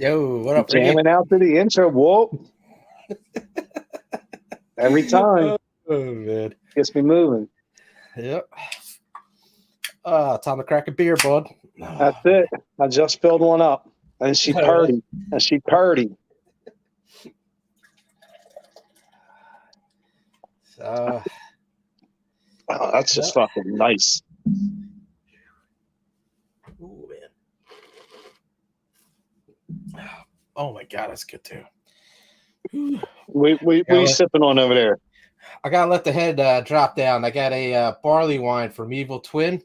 Yo, what up, Ricky? Jamming out to the intro. Whoop. Every time. Oh, man. Gets me moving. Yep. Time to crack a beer, bud. That's it. I just filled one up. And she purdy. So, Oh, that's just fucking nice. ooh, man. Oh my god, that's good too. We sipping on over there? I gotta let the head drop down. I got a barley wine from Evil Twin.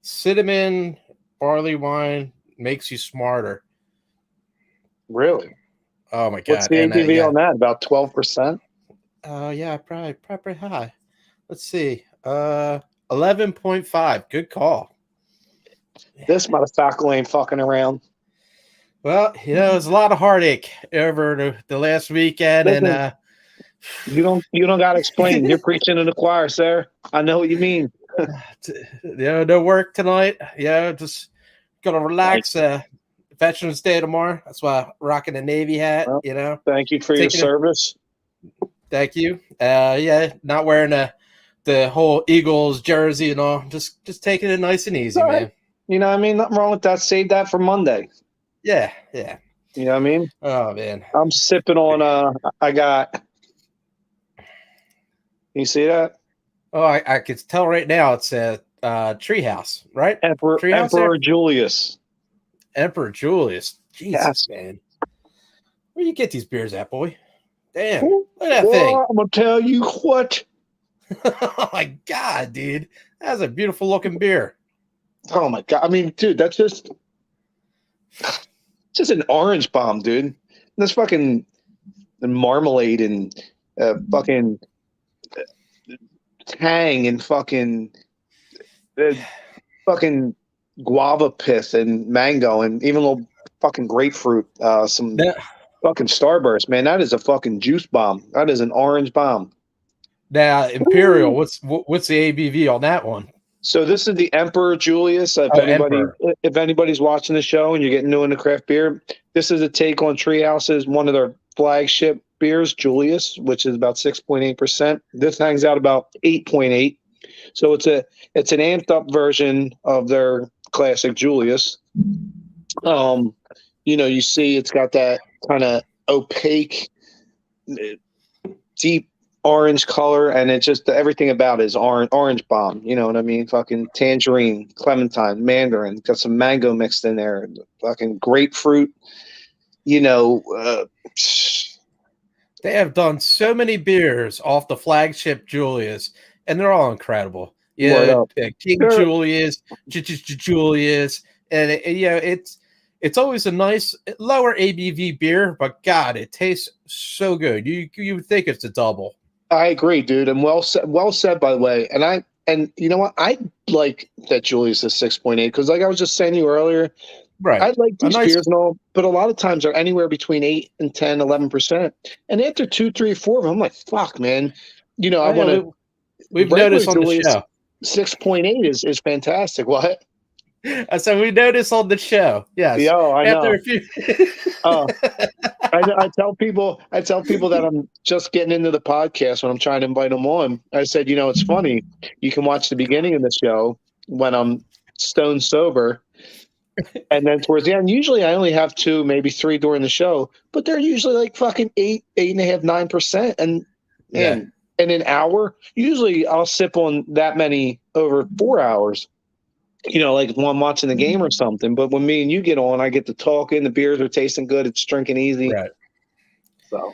Cinnamon barley wine makes you smarter. Really? Oh my god! What's the ABV on that? About 12%? Yeah, probably high. Let's see. 11.5. Good call. This motherfucker ain't fucking around. Well, there's a lot of heartache over the last weekend. Listen, And you don't gotta explain. You're preaching to the choir, sir. I know what you mean. no work tonight. Just gonna relax. Veterans Day tomorrow. That's why I'm rocking the Navy hat. Well, thank you for your service. Thank you. Not wearing the whole Eagles jersey and all. Just taking it nice and easy, man. You know what I mean? Nothing wrong with that. Save that for Monday. Yeah. You know what I mean? Oh man. I'm sipping on I got. You see that? Oh, I can tell right now it's a Treehouse, right? Emperor Julius. Emperor Julius. Jesus, man. Where you get these beers at, boy? Damn. Look at that thing. I'm going to tell you what. Oh, my God, dude. That's a beautiful looking beer. Oh, my God. I mean, dude, that's just an orange bomb, dude. That's fucking marmalade and fucking tang and fucking guava pith and mango and even a little fucking grapefruit. Some fucking Starburst, man. That is a fucking juice bomb. That is an orange bomb. Now, Imperial. What's the ABV on that one? So this is the Emperor Julius. If anybody's watching the show and you're getting new into craft beer, this is a take on Treehouse's one of their flagship beers, Julius, which is about 6.8%. This hangs out about 8.8. So it's an amped up version of their classic Julius. You see it's got that kind of opaque, deep orange color, and it's just everything about it is orange bomb. You know what I mean? Fucking tangerine, clementine, mandarin, got some mango mixed in there, fucking grapefruit. They have done so many beers off the flagship Julius, and they're all incredible. King Julius, Julius, and it's always a nice lower ABV beer, but God, it tastes so good. You would think it's a double. I agree, dude, and well said, by the way. And you know what? I like that Julius is 6.8 because, like I was just saying to you earlier, right? I like these beers and all, but a lot of times they're anywhere between 8 and 10, 11%. And after 2, 3, 4 of them, I'm like, fuck, man. I want to. We've noticed on the show 6.8 is fantastic. What? So we noticed on the show. Yes. Yeah, I know. I tell people that I'm just getting into the podcast when I'm trying to invite them on. I said, it's funny. You can watch the beginning of the show when I'm stone sober, and then towards the end, usually I only have 2, maybe 3 during the show, but they're usually like fucking 8.5%, 9%, and man, in an hour, usually I'll sip on that many over 4 hours. Like when I'm watching the game or something. But when me and you get on, I get to talking. The beers are tasting good. It's drinking easy. Right. So,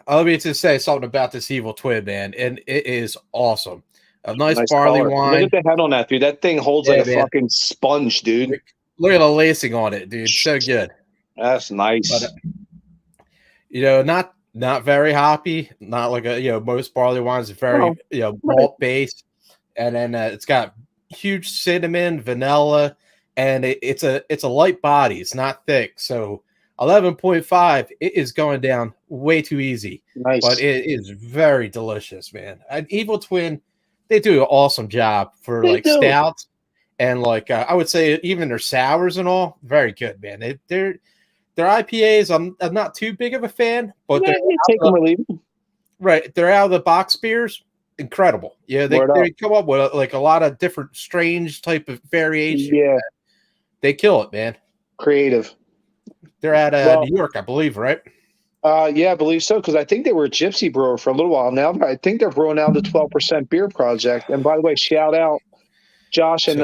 let me just say something about this Evil Twin, man, and it is awesome. A nice barley color. wine. Look at the head on that, dude. That thing holds like a fucking sponge, dude. Look at the lacing on it, dude. So good. That's nice. But, not very hoppy. Not like most barley wines are very malt based, and then it's got huge cinnamon, vanilla, and it's a light body. It's not thick. So 11.5, it is going down way too easy. Nice. But it is very delicious, man. Evil Twin, they do an awesome job for stouts and like I would say even their sours and all, very good, man. Their IPAs, I'm not too big of a fan, but Yeah, you take them or leave them. right. They're out of the box beers, incredible. Yeah, they come up with like a lot of different strange type of variation. Yeah, they kill it, man. Creative. They're at New York, I believe, right? Yeah, I believe so, because I think they were a gypsy brewer for a little while now. But I think they're brewing out the 12% beer project. And by the way, shout out Josh and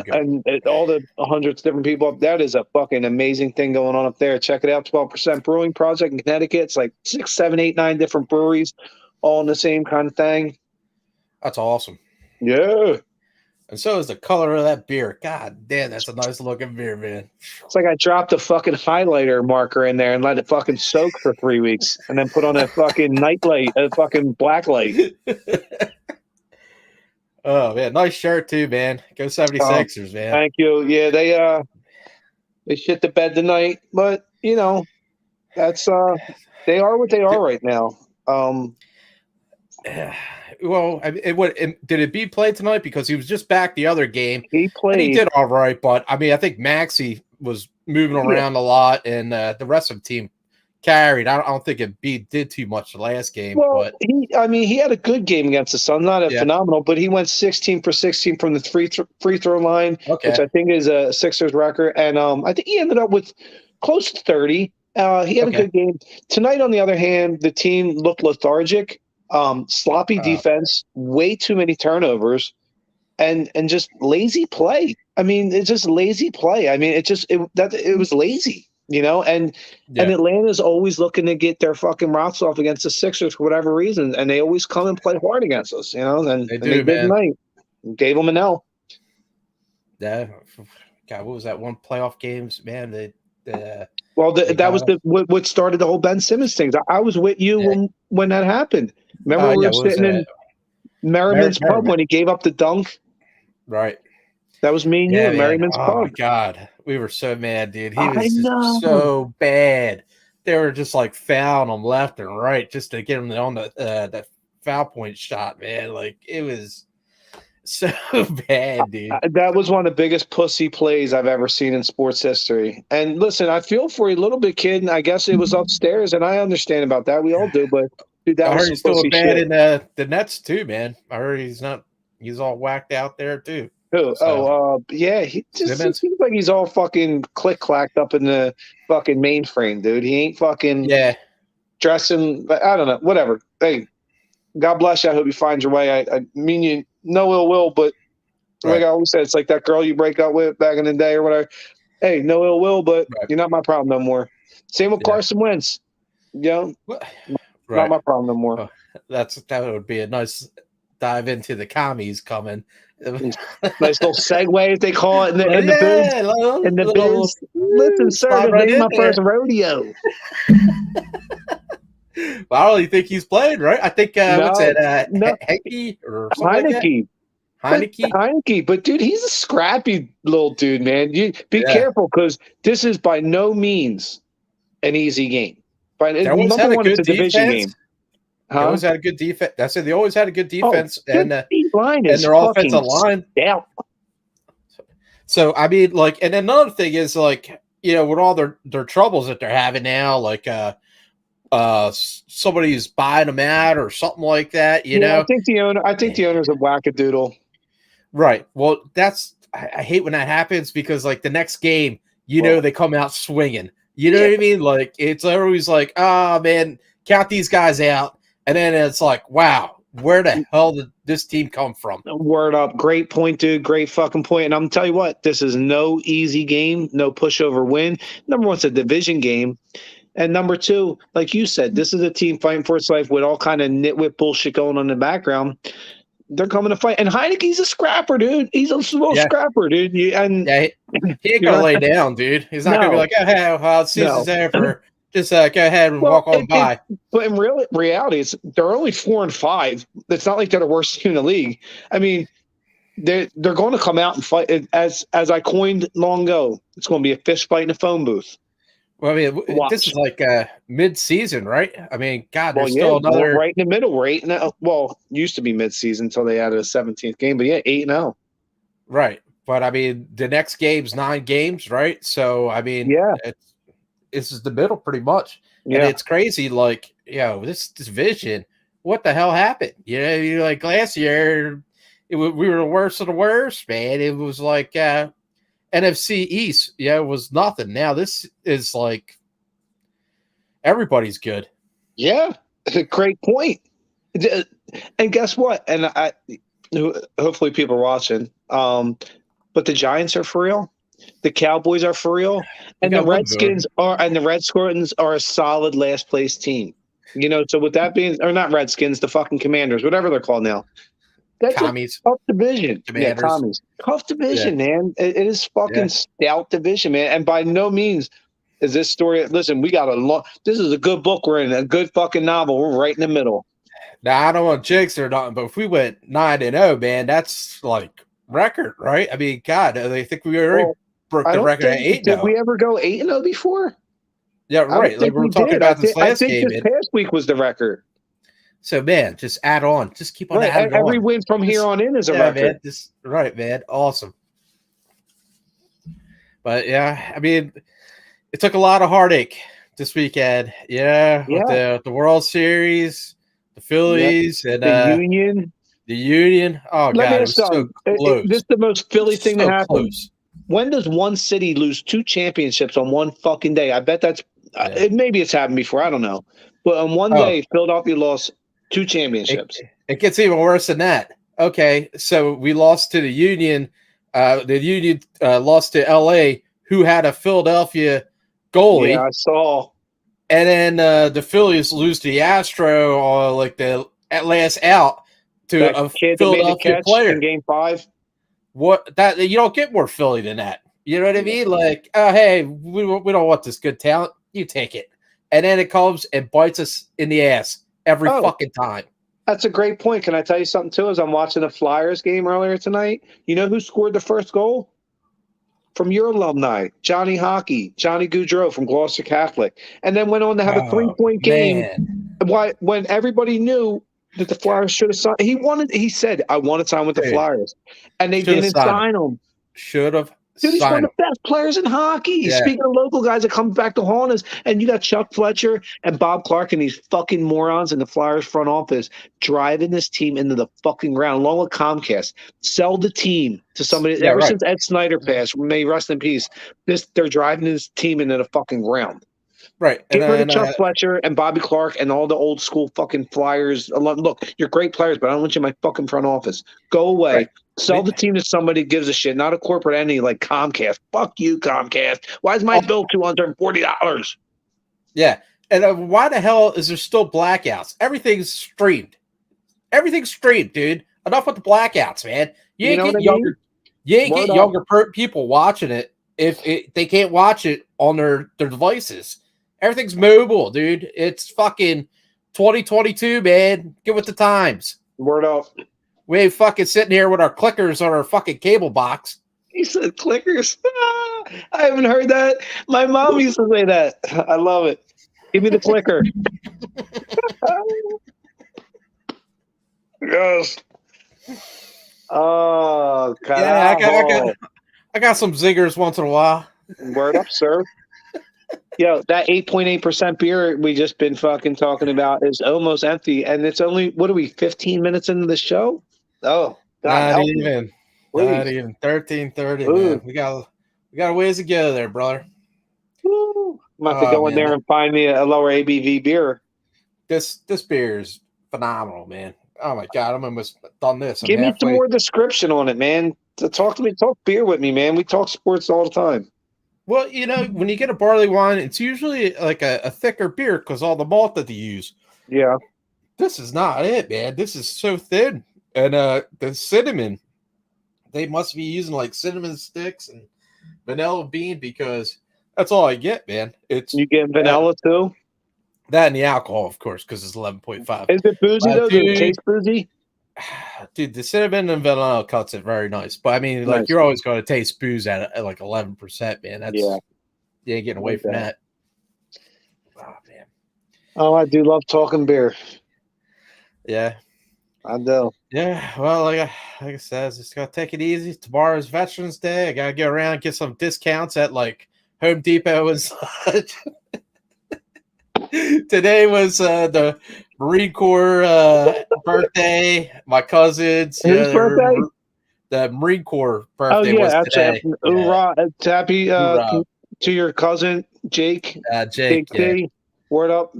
all the hundreds of different people. That is a fucking amazing thing going on up there. Check it out, 12% Brewing Project in Connecticut. It's like 6, 7, 8, 9 different breweries, all in the same kind of thing. That's awesome. Yeah. And so is the color of that beer. God damn, that's a nice looking beer, man. It's like I dropped a fucking highlighter marker in there and let it fucking soak for 3 weeks, and then put on a fucking night light, a fucking black light. Oh man, nice shirt too, man. Go 76ers, man. Thank you. Yeah, they shit the bed tonight, but you know, that's they are what they are right now. Well, did it be played tonight? Because he was just back the other game. He played. And he did all right, but I mean, I think Maxey was moving around a lot, and the rest of the team carried. I don't think it did too much the last game. Well, but he had a good game against the Suns, not phenomenal, but he went 16 for 16 from the free throw line, which I think is a Sixers record, and I think he ended up with close to 30. He had a good game tonight. On the other hand, the team looked lethargic. Sloppy defense, way too many turnovers, and just lazy play. I mean, it's just lazy play. I mean, it was lazy, you know. And Atlanta's always looking to get their fucking rocks off against the Sixers for whatever reason, and they always come and play hard against us, you know. And they did tonight. Gave them an L. Yeah, God, what was that one playoff games, man? Well, that was what started the whole Ben Simmons thing. I was with you when that happened. Remember we were sitting in Merriman's pub when he gave up the dunk? Right. That was me and you in Merriman's pub. Oh, my God. We were so mad, dude. He was just so bad. They were just like fouling him left and right just to get him on the foul point shot, man. Like, it was so bad, dude. That was one of the biggest pussy plays I've ever seen in sports history. And listen, I feel for you a little bit, kid, and I guess it was upstairs, and I understand about that. We all do, but dude, that was he's still bad in the Nets too, man. I heard he's all whacked out there too. Who? So, yeah, he seems like he's all fucking click-clacked up in the fucking mainframe, dude. He ain't fucking dressing, I don't know, whatever. Hey, God bless you. I hope you find your way. I mean you no ill will, but like I always said, it's like that girl you break up with back in the day or whatever. Hey, no ill will, but you're not my problem no more. Same with Carson Wentz. You know, not my problem no more. That would be a nice dive into the commies coming. Nice little segue, as they call it in the biz. Listen, sir, this ain't my first rodeo. Well, I don't really think he's played, right? I think what's that? Heineke or something like that? Heineke, but dude, he's a scrappy little dude, man. You be careful, because this is by no means an easy game. They always had a good division game. They always had a good defense. I said they always had a good defense, and their offensive line. Yeah. So I mean, like, and another thing is, like, you know, with all their troubles that they're having now, like somebody's buying them out or something like that. You know, I think the owner's a wackadoodle. Right. Well, I hate when that happens, because like the next game, know, they come out swinging. You know what I mean? Like, it's always like, oh man, count these guys out. And then it's like, wow, where the hell did this team come from? Word up. Great point, dude. Great fucking point. And I'm going to tell you what, this is no easy game, no pushover win. Number one, it's a division game. And number two, like you said, this is a team fighting for its life with all kind of nitwit bullshit going on in the background. They're coming to fight. And Heineke's a scrapper, dude. He's a slow scrapper, dude. He ain't going to lay down, dude. He's not going to be like, oh, hey, season's over. Just go ahead and walk on by. But in reality, they're only 4-5. It's not like they're the worst team in the league. I mean, they're going to come out and fight. As I coined long ago, it's going to be a fist fight in a phone booth. Well, I mean, this is like mid-season, right? I mean, God, there's still another right in the middle. We're 8-0. Well, used to be mid-season until they added a 17th game, but 8-0. Right, But I mean, the next game's 9 games, right? So I mean, Yeah. This is the middle pretty much, and Yeah. it's crazy. Like, this division, what the hell happened? You like last year, we were the worst of the worst, man. It was like NFC East, it was nothing. Now this is like everybody's good. Yeah, great point. And guess what? And hopefully people are watching. But the Giants are for real. The Cowboys are for real, and the Redskins are a solid last place team. So with that being, or not Redskins, the fucking Commanders, whatever they're called now. That's Commies, a tough division. Commanders. Yeah, Commies. Tough division, man. It is fucking stout division, man. And by no means is this story. Listen, we got this is a good book we're in, a good fucking novel. We're right in the middle. Now, I don't want jinx or nothing, but if we went 9-0, man, that's like record, right? I mean, God, I think we already broke the record at 8-0. Did we ever go 8-0 before? Yeah, right. Like we were talking about this last game. This past week was the record. So, man, just add on. Just keep on adding on. Every win from here on in is a record. Man, man. Awesome. But, yeah, I mean, it took a lot of heartache this weekend. Yeah. With the World Series, the Phillies, and the Union. The Union. Oh, God, it was so close. This is the most Philly thing that happened. Close. When does one city lose 2 championships on one fucking day? I bet that's maybe it's happened before. I don't know. But on one day, Philadelphia lost 2 championships. It gets even worse than that. Okay, so we lost to the Union. The Union lost to L.A., who had a Philadelphia goalie. Yeah, I saw. And then the Phillies lose to the Astro like the last out to that a kid Philadelphia player in Game 5. What that you don't get more Philly than that. You know what I mean? Like, oh hey, we don't want this good talent. You take it, and then it comes and bites us in the ass every fucking time. That's a great point. Can I tell you something too? As I'm watching the Flyers game earlier tonight, you know who scored the first goal? From your alumni, Johnny Gaudreau from Gloucester Catholic, and then went on to have a 3-point game. When everybody knew that the Flyers should have signed, he said, "I want to sign with the Flyers," and they didn't sign him. Should have. Dude, he's one of the best players in hockey. Yeah. Speaking of local guys that come back to haunt us, and you got Chuck Fletcher and Bob Clark and these fucking morons in the Flyers front office driving this team into the fucking ground, along with Comcast. Sell the team to somebody. Since Ed Snyder passed, may rest in peace, they're driving this team into the fucking ground. Right. Get rid of Chuck Fletcher and Bobby Clark and all the old school fucking Flyers. Look, you're great players, but I don't want you in my fucking front office. Go away. Right. Sell the team to somebody who gives a shit, not a corporate entity like Comcast. Fuck you, Comcast. Why is my bill $240? Yeah. And why the hell is there still blackouts? Everything's streamed. Everything's streamed, dude. Enough with the blackouts, man. You ain't get younger people watching it if they can't watch it on their devices. Everything's mobile, dude. It's fucking 2022, man. Get with the times. Word up. We ain't fucking sitting here with our clickers on our fucking cable box. He said clickers. I haven't heard that. My mom used to say that. I love it. Give me the clicker. Yes. Oh, God. Yeah, I got some zingers once in a while. Word up, sir. Yo, that 8.8% beer we just been fucking talking about is almost empty, and it's only 15 minutes into the show? Oh, God, not even 13:30. Man. We got a ways to go there, brother. Woo. I'm about to go in there and find me a lower ABV beer. This beer is phenomenal, man. Oh my God, I'm almost done this. Give me some more description on it, man. Talk to me, talk beer with me, man. We talk sports all the time. Well, when you get a barley wine, it's usually like a thicker beer because all the malt that they use. Yeah. This is not it, man. This is so thin. And the cinnamon, they must be using like cinnamon sticks and vanilla bean because that's all I get, man. You get vanilla too? That and the alcohol, of course, because it's 11.5. Is it boozy though? Does it taste boozy? Dude, the cinnamon and vanilla cuts it very nice. But I mean, like you're always going to taste booze at like 11%, man. That's you ain't getting away from that. Oh man. Oh, I do love talking beer. Yeah. I do. Yeah. Well, like like I said, just gotta take it easy. Tomorrow's Veterans Day. I gotta get around and get some discounts at like Home Depot and such. Today was the Marine Corps birthday. My cousins, Whose birthday? The Marine Corps Oh birthday yeah, was that's today. hoorah! Happy Hoorah. to your cousin Jake. Jake, T. Word up.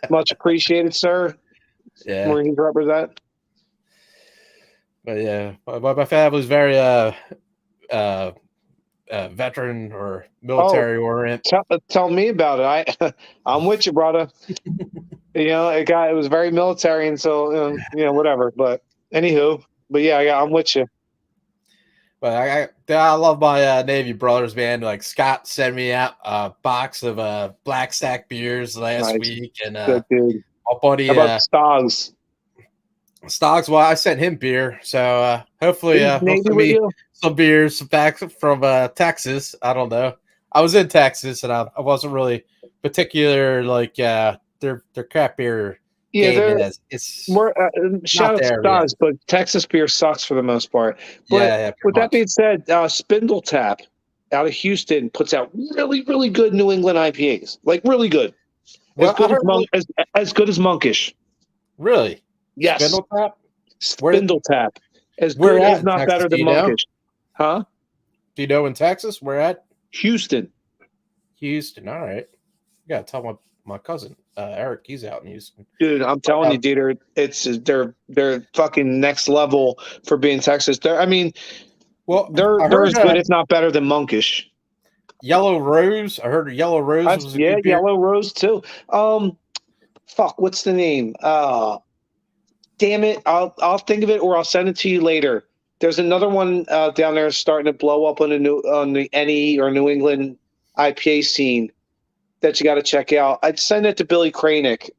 Much appreciated, sir. Yeah. Marines represent. But yeah, my family's very veteran or military oriented. Tell me about it. I'm with you, brother. It was very military, and so whatever. But anywho, yeah, I'm with you. But I love my Navy brothers, man. Like Scott sent me out a box of Black Stack beers last week, and good dude. my buddy How about Stoggs. Stoggs, well, I sent him beer, so hopefully he'll send me some beers back from Texas. I don't know. I was in Texas, and I wasn't really particular like their craft beer. Yeah, it's more shout out to Stoggs, but Texas beer sucks for the most part. But with that being said, Spindle Tap out of Houston puts out really, really good New England IPAs, like really good. As good as Monkish. Really? Yes. Spindle Tap? Spindle Tap. As good as not Texas, better than Monkish. Huh? Do you know in Texas? Where at? Houston. All right. You gotta tell my cousin, Eric, he's out in Houston. Dude, I'm telling you, dude, they're fucking next level for being Texas. They're as good, if not better than Monkish. Yellow Rose. I heard Yellow Rose was a good beer. Yellow Rose too. Fuck, what's the name? Damn it, I'll think of it or I'll send it to you later. There's another one down there starting to blow up on the NE or New England IPA scene that you got to check out. I'd send it to Billy Kranick,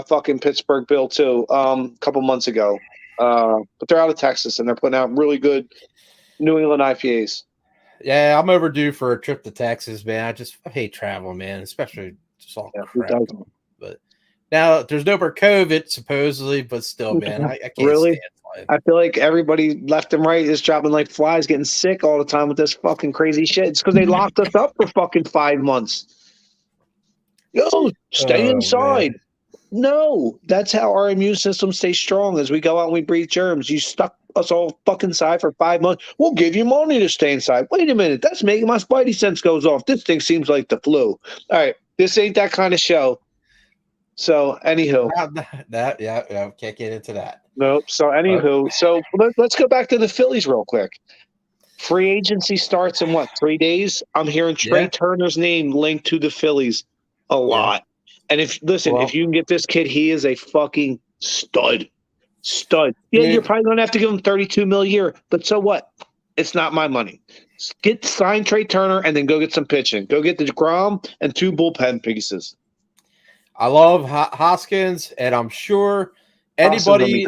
fucking Pittsburgh Bill too, a couple months ago. But they're out of Texas and they're putting out really good New England IPAs. Yeah, I'm overdue for a trip to Texas, man. I hate traveling, man, especially just all crap. But now there's no more COVID, supposedly, but still, man, I can't really stand flying. I feel like everybody left and right is dropping like flies, getting sick all the time with this fucking crazy shit. It's because they locked us up for fucking 5 months. Yo, stay inside. Man. No, that's how our immune system stays strong as we go out and we breathe germs. You stuck us all fucking inside for 5 months. We'll give you money to stay inside. Wait a minute. That's making my spidey sense goes off. This thing seems like the flu. All right. This ain't that kind of show. So, anywho. Can't get into that. Nope. So, anywho. So, let's go back to the Phillies real quick. Free agency starts in 3 days? I'm hearing Trey Turner's name linked to the Phillies a lot. And if you can get this kid, he is a fucking stud. Yeah, you're probably going to have to give him $32 million a year, but so what? It's not my money. Sign Trey Turner and then go get some pitching. Go get the DeGrom and 2 bullpen pieces. I love Hoskins, and I'm sure anybody,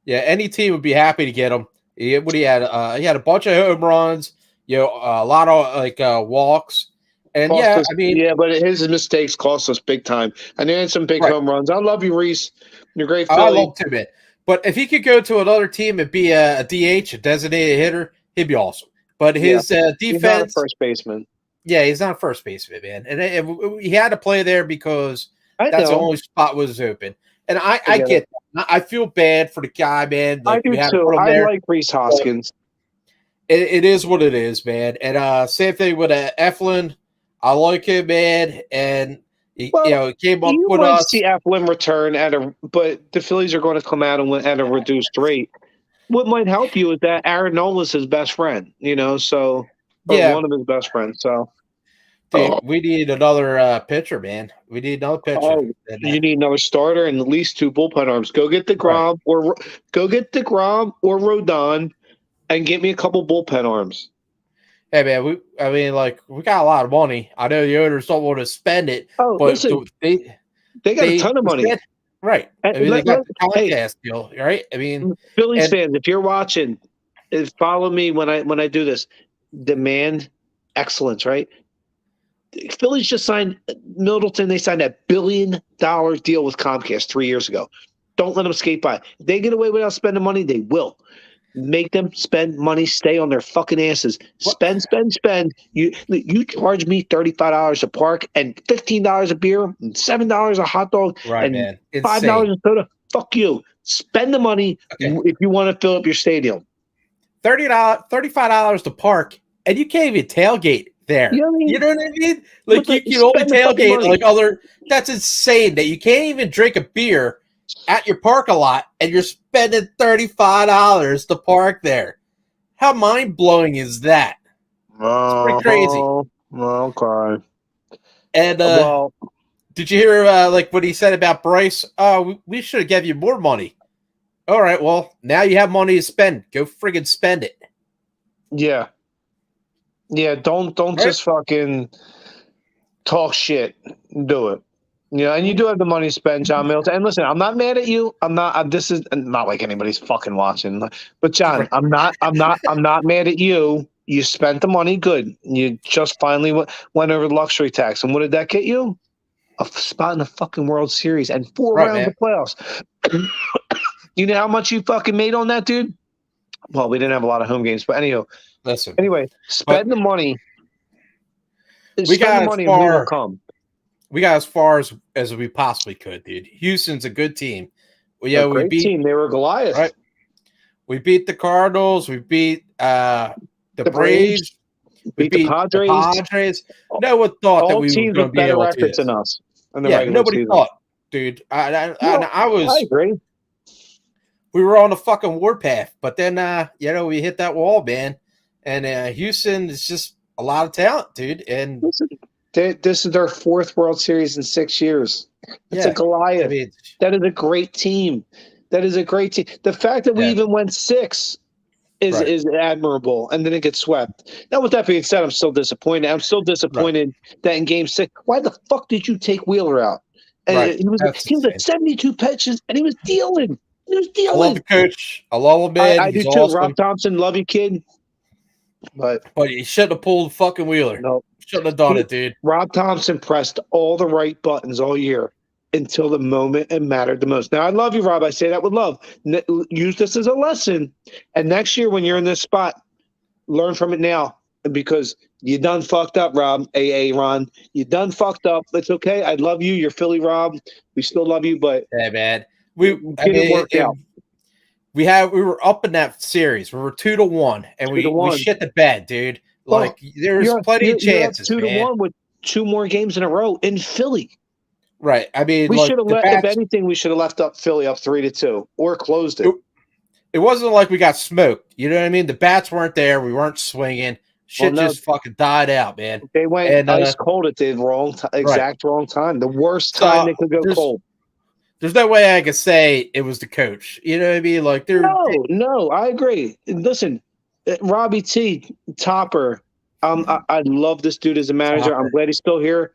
any team would be happy to get him. He had a bunch of home runs, a lot of walks. And but his mistakes cost us big time. And he had some big home runs. I love you, Reese. You're great. Philly. I love him, man. But if he could go to another team and be a DH, a designated hitter, he'd be awesome. But his defense, he's not a first baseman. Yeah, he's not a first baseman, man. And he had to play there because that's the only spot was open. And I get that. I feel bad for the guy, man. Like, I do too. I like Reese Hoskins. It is what it is, man. And same thing with Eflin. I like him, man, and he came up with us. See Eflin return but the Phillies are going to come out at a reduced rate. What might help you is that Aaron Nola's his best friend, so one of his best friends. So, dude, we need another pitcher, man. We need another pitcher. You need another starter and at least 2 bullpen arms. Go get DeGrom or Rodon, and get me a couple bullpen arms. Hey man, we got a lot of money. I know the owners don't want to spend it, but listen, they got a ton of money, right? They got the Commiez deal, right? Phillies fans, if you're watching, follow me when I do this. Demand excellence, right? Phillies just signed Middleton. They signed a $1 billion deal with Comcast 3 years ago. Don't let them skate by. If they get away without spending money, they will. Make them spend money, stay on their fucking asses. Spend. You charge me $35 a park and $15 a beer and $7 a hot dog Right, and man. $5 Insane. a soda. Fuck you. Spend the money if you want to fill up your stadium. $35 to park, and you can't even tailgate there. You know what I mean? Like you can only tailgate like other. That's insane that you can't even drink a beer at your parking lot, and you're spending $35 to park there. How mind blowing is that? It's pretty crazy. Okay. And did you hear like what he said about Bryce? Oh, we should have given you more money. All right, well now you have money to spend. Go friggin' spend it. Yeah. Yeah, don't just fucking talk shit. Do it. Yeah, and you do have the money to spend, John Mills. And listen, I'm not mad at you. I'm not. This is not like anybody's fucking watching. But John, I'm not mad at you. You spent the money good. You just finally went over the luxury tax, and what did that get you? A spot in the fucking World Series and 4 rounds of playoffs. You know how much you fucking made on that, dude? Well, we didn't have a lot of home games, but anyhow. Listen. Anyway, spend the money. We got as far. We got as far as we possibly could, dude. Houston's a good team. We beat team. They were Goliath. Right. We beat the Cardinals. We beat the Braves. We beat the Padres. No one thought that we were going to be able to do this. Than us. Yeah, nobody thought, dude. I was. I agree. We were on a fucking warpath, but then we hit that wall, man. And Houston is just a lot of talent, dude. And this is their 4th World Series in 6 years. It's a Goliath. I mean, that is a great team. The fact that we even went 6 is admirable, and then it gets swept. Now, with that being said, I'm still disappointed. That in Game 6, why the fuck did you take Wheeler out? And he was at 72 pitches, and he was dealing. I love the coach. I love him, man. I do too. Awesome. Rob Thompson, love you, kid. But he shouldn't have pulled fucking Wheeler. No. Shouldn't have done it, dude. Rob Thompson pressed all the right buttons all year until the moment it mattered the most. Now, I love you, Rob. I say that with love. Use this as a lesson. And next year when you're in this spot, learn from it now because you done fucked up, Rob. Ron. You done fucked up. It's okay. I love you. You're Philly, Rob. We still love you, but hey, man. We work out. We were up in that series. We were 2-1, and we shit the bed, dude. Like there's plenty of chances. 2-1 with 2 more games in a row in Philly. Right. I mean, we should have if anything, we should have left up Philly up 3-2 or closed it. It wasn't like we got smoked. You know what I mean? The bats weren't there. We weren't swinging. Shit just fucking died out, man. They went ice cold at the wrong time. The worst time they could go cold. There's no way I could say it was the coach. You know what I mean? Like no, I agree. Listen, Robbie T, Topper. I love this dude as a manager. Topper. I'm glad he's still here.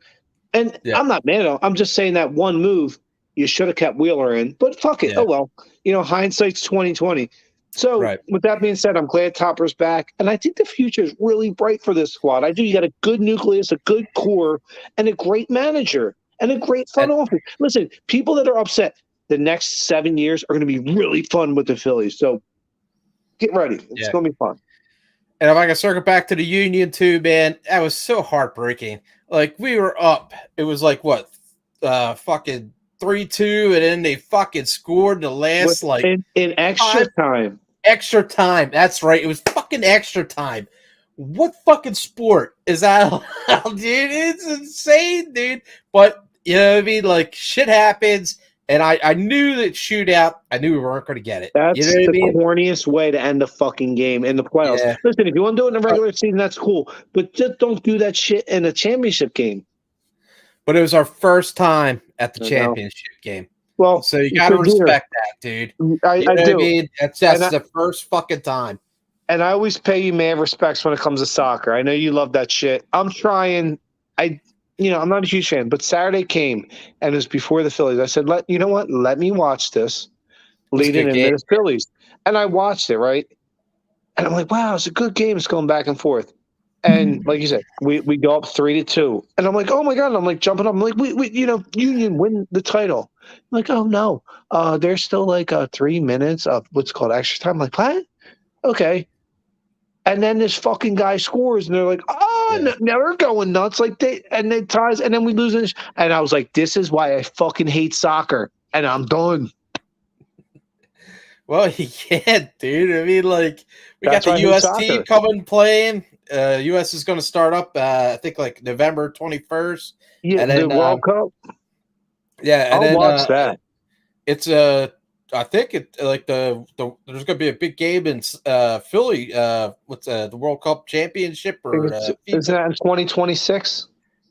And I'm not mad at him. I'm just saying that one move you should have kept Wheeler in. But fuck it. Yeah. Oh well. Hindsight's 20/20. So with that being said, I'm glad Topper's back. And I think the future is really bright for this squad. I do. You got a good nucleus, a good core, and a great manager. And a great front office. Listen, people that are upset, the next 7 years are going to be really fun with the Phillies. So get ready. It's going to be fun. And if I can circle back to the Union too, man, that was so heartbreaking. Like we were up. It was like what? Fucking 3-2, and then they fucking scored the last in extra time. Extra time. That's right. It was fucking extra time. What fucking sport is that? Dude, it's insane, dude. But you know what I mean? Like shit happens, and I knew that shootout. I knew we weren't going to get it. That's the corniest way to end a fucking game in the playoffs. Yeah. Listen, if you want to do it in a regular season, that's cool. But just don't do that shit in a championship game. But it was our first time at the championship game. Well, so you got to respect that, dude. I do. I mean? That's the first fucking time. And I always pay you mad respects when it comes to soccer. I know you love that shit. I'm trying. I'm not a huge fan, but Saturday came and it was before the Phillies. I said, let me watch this leading into the Phillies. And I watched it, right? And I'm like, wow, it's a good game. It's going back and forth. And like you said, we go up 3-2. And I'm like, oh my God. And I'm like jumping up. I'm like, we Union win the title. I'm like, oh no. There's still like 3 minutes of what's called extra time. I'm like, what? Okay. And then this fucking guy scores, and they're like, "Oh, Yeah. now they're going nuts!" Like they ties, and then we lose. And I was like, "This is why I fucking hate soccer." And I'm done. Well, you can't, dude. I mean, like, we got That's the why I hate U.S. team soccer. coming playing. U.S. is going to start up, I think, like November 21st. Yeah, And the then, World Cup. yeah, and I'll then watch that. it's I think it like the there's going to be a big game in Philly. What's the World Cup Championship or Isn't FIFA? that in 2026?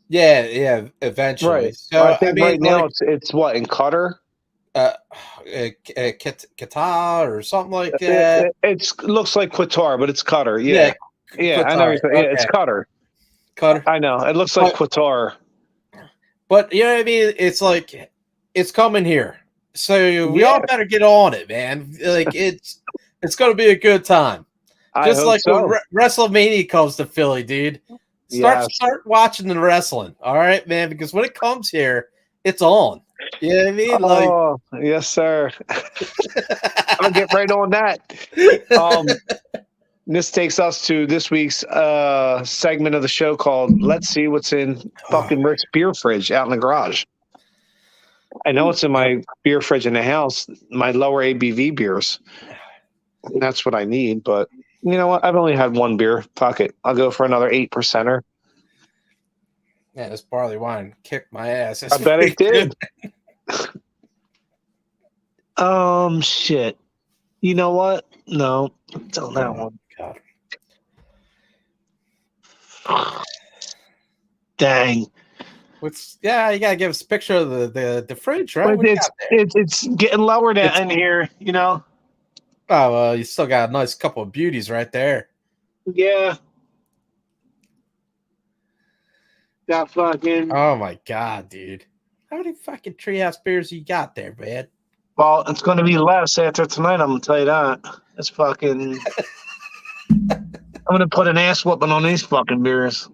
Yeah, eventually. Right. I So I think mean, right now like, it's what, in Qatar. uh, Qatar or something like that. It looks like Qatar, but it's Qatar. Yeah, Yeah, yeah, I know. Qatar. Yeah, it's Okay, Qatar. Qatar. I know. It looks like But Qatar. you know what I mean? It's like it's coming here, so we all Yeah, better get on it, man. Like it's going to be a good time. I Just hope like when so. WrestleMania comes to Philly, dude. Yes. Start watching the wrestling, all right, man. Because when it comes here, it's on. You know what I mean? Like, Oh, yes, sir. I'll get right on that. This takes us to this week's segment of the show called "Let's See What's in Fucking Rick's Beer Fridge" out in the garage. I know it's in my beer fridge in the house, my lower ABV beers. That's what I need, but you know what? I've only had one beer. Fuck it. I'll go for another 8%er. man, this barley wine kicked my ass. I bet it did. Shit. You know what? No, it's on that one. God. Dang. You gotta give us a picture of the fridge, right? But it's getting lower in here, you know. Oh well, you still got a nice couple of beauties right there. Yeah. That fucking. Oh my god, dude! How many fucking treehouse beers you got there, man? Well, it's going to be less after tonight. I'm going to tell you that. It's fucking. I'm going to put an ass whooping on these fucking beers.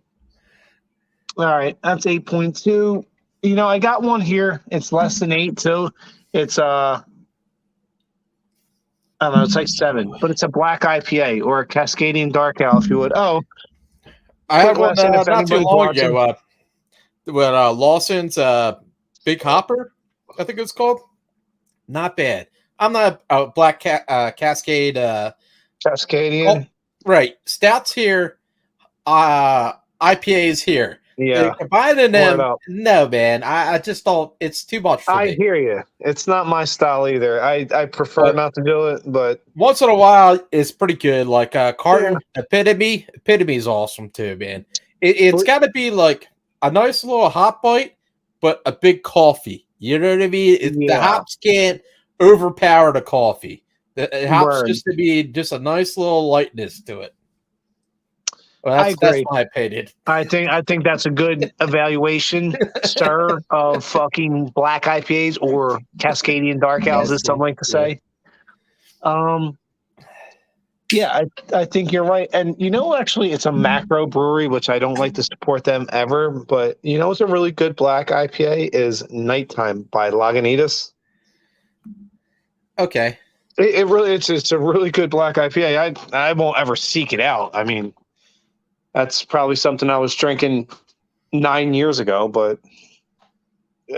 All right, that's 8.2. You know, I got one here. It's less than 8 too. It's I don't know. It's like 7, but it's a black IPA or a Cascadian Dark Ale, if you would. Oh, I had one not too long watching. ago. With Lawson's Big Hopper, I think it's called. Not bad. I'm not a black Cascade. Cascadian. Right. Stouts here. IPAs here. Yeah. Combining them, no, man. I just don't. It's too much for me. I hear you. It's not my style either. I prefer not to do it, but once in a while, it's pretty good. Like Carton Epitome. Epitome is awesome too, man. It's got to be like a nice little hop bite, but a big coffee. You know what I mean? The hops can't overpower the coffee. It hops just to be just a nice little lightness to it. Well, that's my opinion. I think that's a good evaluation, sir, of fucking black IPAs or Cascadian Dark Ales, as some like to say. Yeah, I think you're right. And you know, actually, it's a macro brewery, which I don't like to support them ever. But you know, what's a really good black IPA is Nighttime by Lagunitas. Okay, it's a really good black IPA. I won't ever seek it out. I mean, that's probably something I was drinking 9 years ago, but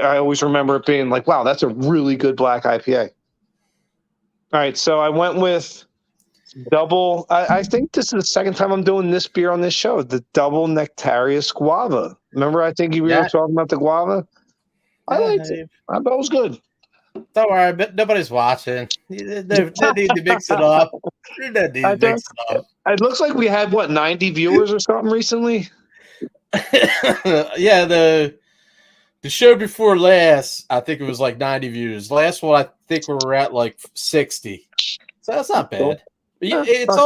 I always remember it being like, wow, that's a really good black IPA. All right, so I went with double. I think this is the second time I'm doing this beer on this show, the double Nectarius Guava. Remember, I think you were talking about the guava? I liked it. I thought it was good. Don't worry, but nobody's watching. No need to mix it up. No need to mix it up. It looks like we had, 90 viewers or something recently? Yeah, the show before last, I think it was like 90 views. Last one, I think we were at like 60. So that's not bad. It's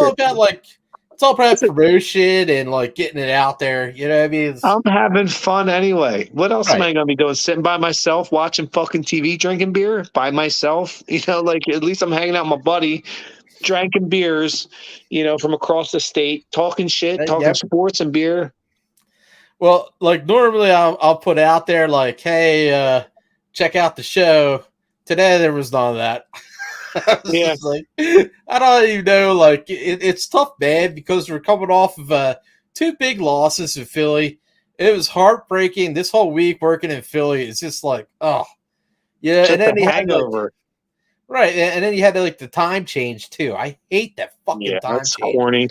all about promotion and like getting it out there. You know what I mean? I'm having fun anyway. What else am I going to be doing? Sitting by myself, watching fucking TV, drinking beer by myself? You know, like at least I'm hanging out with my buddy, drinking beers, you know, from across the state, talking shit, talking sports and beer. Well, like normally I'll put out there like, hey, check out the show. Today there was none of that. I was just like, I don't even know. Like, it's tough, man, because we're coming off of 2 big losses in Philly. It was heartbreaking. This whole week working in Philly, it's just like, oh, yeah. Just And then a you had hangover. right, and then you had like the time change too. I hate that fucking time that's change. corny.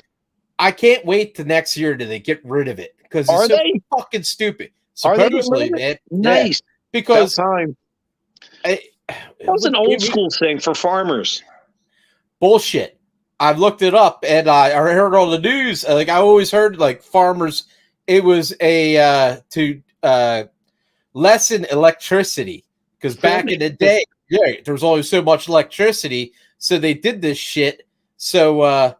I can't wait to next year till they get rid of it because it's so fucking stupid. Are they getting rid Supposedly, of it? man. Nice. Yeah, because time. That was an old school thing for farmers. Bullshit. I've looked it up and I heard on the news. Like I always heard, like farmers, it was a to lessen electricity because back in the day, there was only so much electricity, so they did this shit. So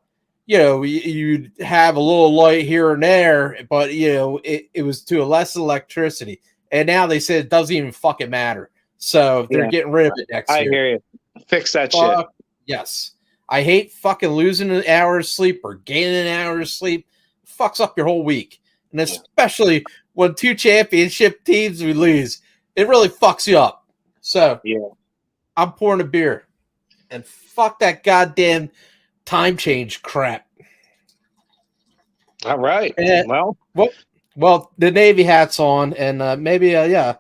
you'd have a little light here and there, but it was to a less electricity. And now they said it doesn't even fucking matter. So they're getting rid of it next year. I hear you. Fix that shit. Yes. I hate fucking losing an hour of sleep or gaining an hour of sleep. It fucks up your whole week. And especially when 2 championship teams we lose, it really fucks you up. So I'm pouring a beer. And fuck that goddamn time change crap. All right. And, well, the Navy hat's on, and maybe a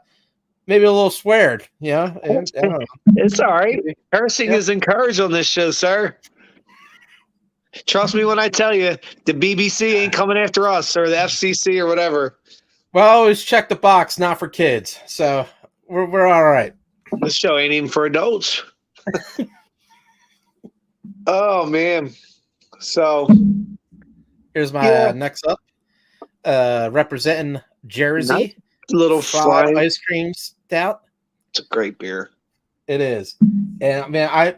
little sweared. Yeah, it's all right. Cursing is encouraged on this show, sir. Trust me when I tell you, the BBC ain't coming after us or the FCC or whatever. Well, I always check the box, not for kids, so we're all right. This show ain't even for adults. Oh man. So here's my next up. Representing Jersey, little fried ice cream stout. It's a great beer. It is, and man,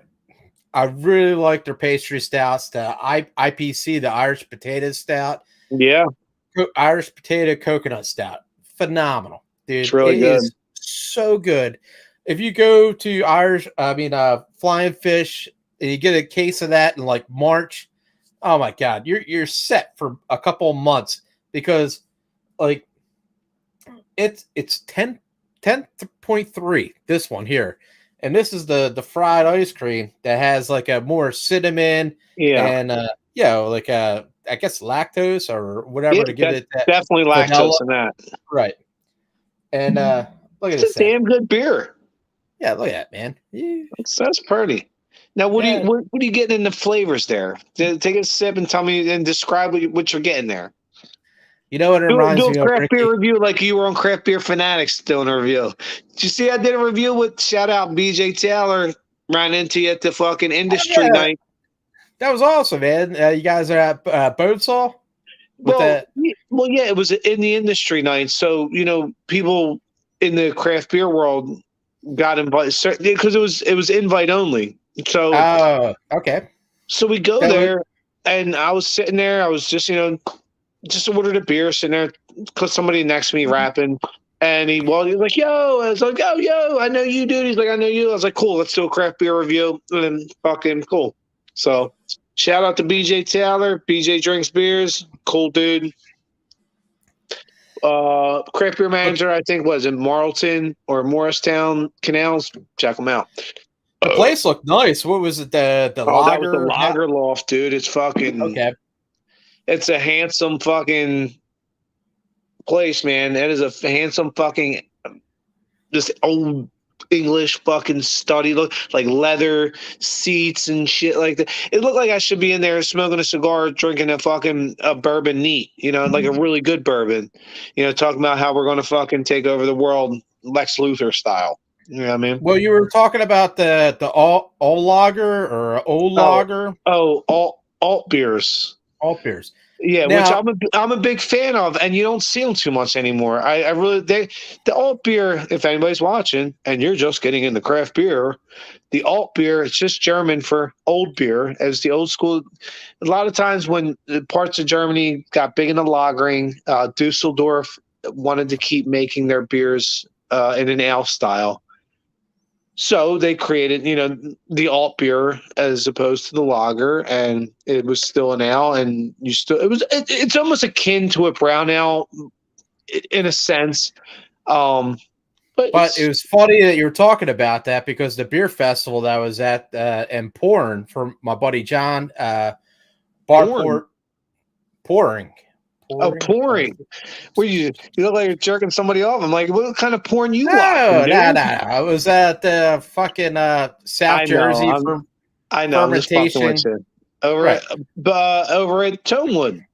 I really like their pastry stouts. The IPC, the Irish Potato Stout. Yeah, Irish Potato Coconut Stout, phenomenal, dude. It's really good. Is so good. If you go to Flying Fish, and you get a case of that in like March, oh my god, you're set for a couple of months because like it's 10.3 this one here, and this is the fried ice cream that has like a more cinnamon and I guess lactose or whatever to give it that definitely vanilla. Lactose in that, right? And look at this, a damn good beer. Yeah, look at that, man. Yeah. That's pretty. Now, what are you getting in the flavors there? Take a sip and tell me and describe what you're getting there. You know what it reminds me of? Craft beer review like you were on Craft Beer Fanatics doing a review. Did you see I did a review with shout out BJ Taylor, ran into you at the fucking industry night. That was awesome, man. You guys are at Bonesaw? It was in the industry night. So, people in the craft beer world got invited because it was invite only. So, okay. So we go there, and I was sitting there. I was just ordered a beer, sitting there because somebody next to me rapping. And he's like, yo. I was like, oh, yo, I know you, dude. He's like, I know you. I was like, cool, let's do a craft beer review. And fucking cool. So shout out to BJ Taylor. BJ drinks beers. Cool dude. Craft beer manager, I think, was in Marlton or Morristown Canals. Check them out. The place looked nice. What was it? The lager? That was the Lager Loft, dude. It's fucking okay. It's a handsome fucking place, man. That is a handsome fucking this old English fucking study look, like leather seats and shit like that. It looked like I should be in there smoking a cigar, drinking a bourbon neat, like a really good bourbon, talking about how we're going to fucking take over the world, Lex Luthor style. You know what I mean? Well, you were talking about the all lager or old lager. Alt beers. Alt beers. Yeah, now, which I'm a big fan of, and you don't see them too much anymore. I really the alt beer. If anybody's watching, and you're just getting into craft beer, the alt beer, it's just German for old beer, as the old school. A lot of times when parts of Germany got big into lagering, Dusseldorf wanted to keep making their beers in an ale style. So they created, the alt beer as opposed to the lager, and it was still an ale, and it's almost akin to a brown ale in a sense. But But it was funny that you were talking about that because the beer festival that I was at in Pouring for my buddy John, Barport Pouring. Oh, pouring. Where you look like you're jerking somebody off. I'm like, what kind of porn you watching, dude? No. I was at fucking South Jersey for I know. I'm just fucking with fermentation. you. Over at Tonewood.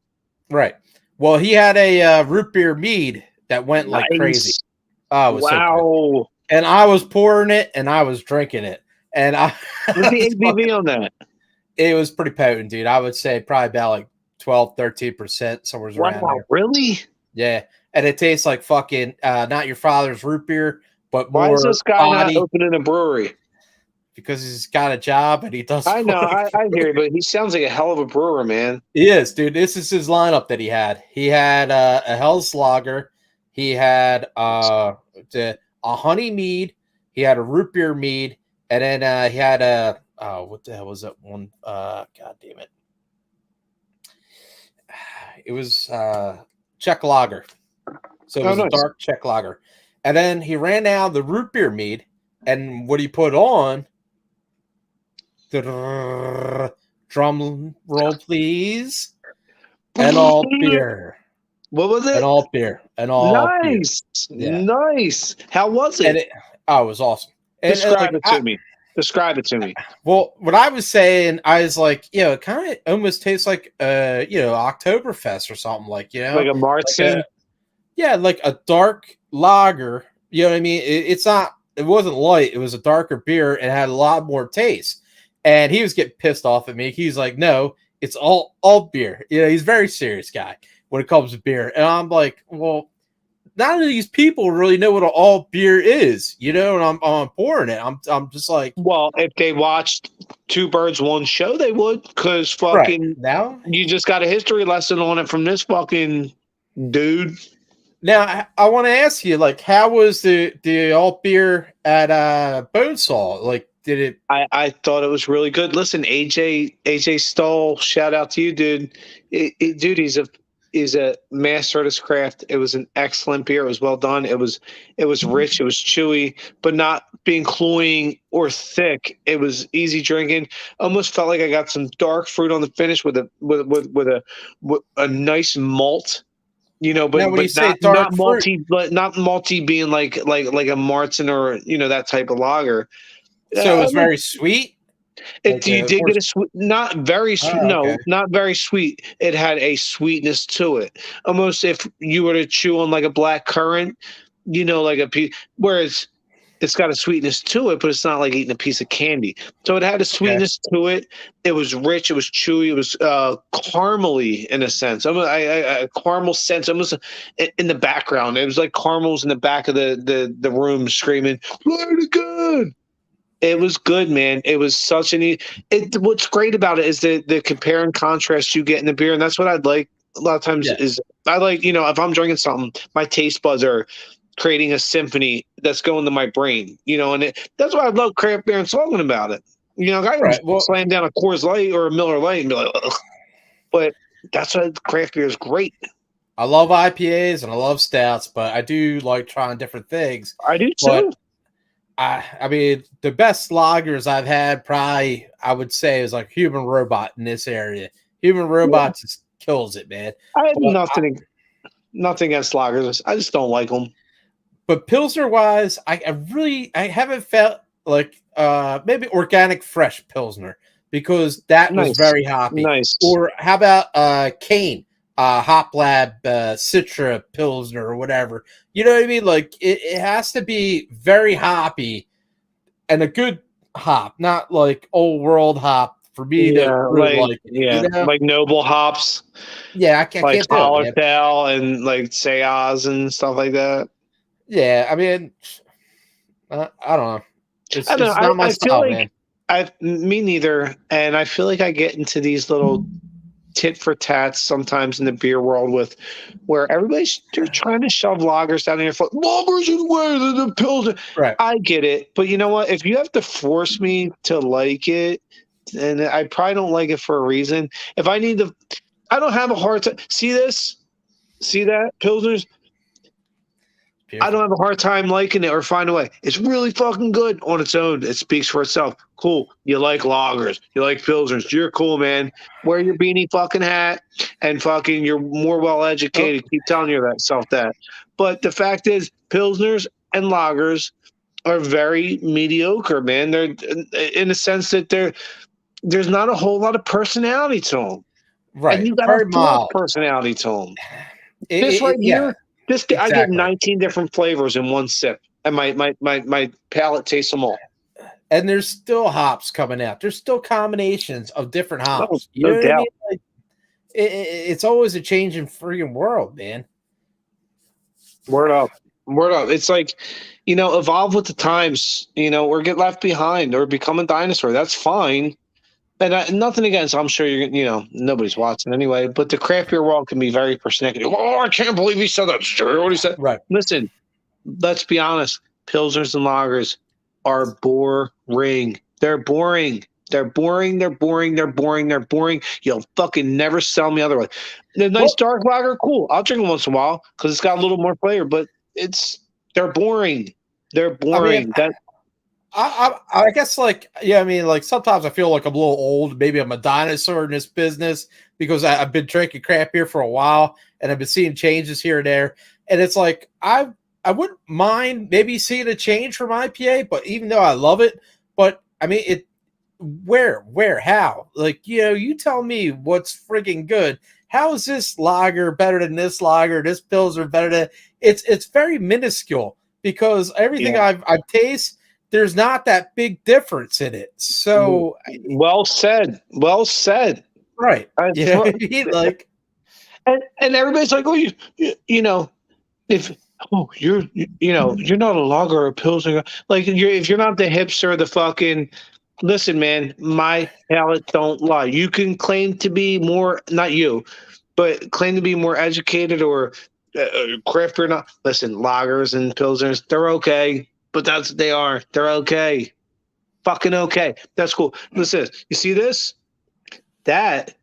Right. Well, he had a root beer mead that went like crazy. Oh, it was so good. And I was pouring it and I was drinking it. And I what's the ABV on that? It was pretty potent, dude. I would say probably about like 12, 13%, somewhere around there. Really? Yeah. And it tastes like fucking not your father's root beer, but more. Why is this guy not opening a brewery? Because he's got a job and he does. I know, I hear you, but he sounds like a hell of a brewer, man. He is, dude. This is his lineup that he had. He had a Hell's Lager. He had a honey mead. He had a root beer mead, and then he had a what the hell was that one? God damn it! It was Czech lager. So it was a dark Czech lager, and then he ran out the root beer mead, and what he put on. Drum roll, please. And all beer. What was it? And all beer. And all nice. Beer. Yeah. Nice. How was it? It was awesome. Describe it to me. Describe it to me. Well, what I was saying, I was like, it kind of almost tastes like Oktoberfest or something, like, like a Marzen. Like a dark lager. You know what I mean? It wasn't light. It was a darker beer and had a lot more taste. And he was getting pissed off at me. He's like, no, it's all beer. He's a very serious guy when it comes to beer. And I'm like, well, none of these people really know what all beer is, and I'm pouring it. I'm just like, well, if they watched Two Birds, One Show, they would, because fucking now you just got a history lesson on it from this fucking dude. Now, I want to ask you, like, how was the alt beer at Bonesaw? Like, did it? I thought it was really good. Listen, AJ Stoll, shout out to you, dude. Dude, he's a master at his craft. It was an excellent beer. It was well done. It was rich. It was chewy, but not being cloying or thick. It was easy drinking. Almost felt like I got some dark fruit on the finish with a nice malt. But, now, when but you say not malty, but not malty being like a Marzen or that type of lager. So it was very sweet. You did get a sweet, not very sweet. No, not very sweet. It had a sweetness to it, almost if you were to chew on like a black currant, like a piece. Whereas it's got a sweetness to it, but it's not like eating a piece of candy. So it had a sweetness to it. It was rich. It was chewy. It was caramely in a sense. A caramel sense, almost in the background. It was like caramels in the back of the room screaming, "Play it again!" It was good, man. It was such what's great about it is the compare and contrast you get in the beer, and that's what I'd like. A lot of times is I like, if I'm drinking something, my taste buds are creating a symphony that's going to my brain, and that's why I love craft beer and talking about it. I can slam down a Coors Light or a Miller Lite and be like, ugh. But that's why craft beer is great. I love IPAs and I love stouts, but I do like trying different things. I do too. I mean, the best lagers I've had probably, I would say, is like Human Robot in this area. Human Robot just kills it, man. I have nothing against lagers. I just don't like them. But Pilsner-wise, I haven't felt like maybe organic fresh Pilsner, because that was very hoppy. Nice. Or how about Kane? Hop Lab Citra Pilsner or whatever. You know what I mean? Like it has to be very hoppy and a good hop, not like old world hop for me to really like it, like noble hops. Yeah, I can't do it. Hallertau and like Sayaz and stuff like that. Yeah, I mean, I don't know. It's not my style, man. Me neither. And I feel like I get into these little tit for tats sometimes in the beer world where they're trying to shove lagers down your throat. Lagers is way than the Pilsner. Right. I get it. But you know what? If you have to force me to like it, and I probably don't like it for a reason. If I need to, I don't have a hard time. See this? See that? Pilsners? I don't have a hard time liking it or find a way. It's really fucking good on its own. It speaks for itself. Cool. You like lagers. You like pilsners. You're cool, man. Wear your beanie fucking hat and fucking you're more well educated. Keep telling yourself that. But the fact is, pilsners and lagers are very mediocre, man. They're in the sense that there's not a whole lot of personality to them. Right. And you got a full personality to them. This right here. Exactly. I get 19 different flavors in one sip, and my palate tastes them all. And there's still hops coming out. There's still combinations of different hops. No doubt. What I mean? Like, it's always a changing freaking world, man. Word up. It's like, evolve with the times, or get left behind, or become a dinosaur. That's fine. And nothing against, I'm sure nobody's watching anyway, but the craft beer world can be very persnickety. Oh, I can't believe he said that. Sure, what he said. Right. Listen, let's be honest. Pilsners and lagers are boring. They're boring. You'll fucking never sell me otherwise. The nice dark lager, cool. I'll drink it once in a while because it's got a little more flavor, but they're boring. They're boring. I guess sometimes I feel like I'm a little old. Maybe I'm a dinosaur in this business because I've been drinking craft beer for a while and I've been seeing changes here and there. And it's like, I wouldn't mind maybe seeing a change from IPA, but even though I love it, but I mean, how? Like, you tell me what's friggin' good. How is this lager better than this lager? This pilsner better than it's very minuscule because everything I've tasted, there's not that big difference in it. So well said. Right. Like, and everybody's like, oh, you're not a lager or a pilsner. Like if you're not the hipster, the fucking listen, man, my palate don't lie. You can claim to be more, not you, but claim to be more educated or craft beer. Not listen, lagers and pilsners, they're okay. But that's what they are. They're okay. Fucking okay. That's cool. Listen, you see this? That,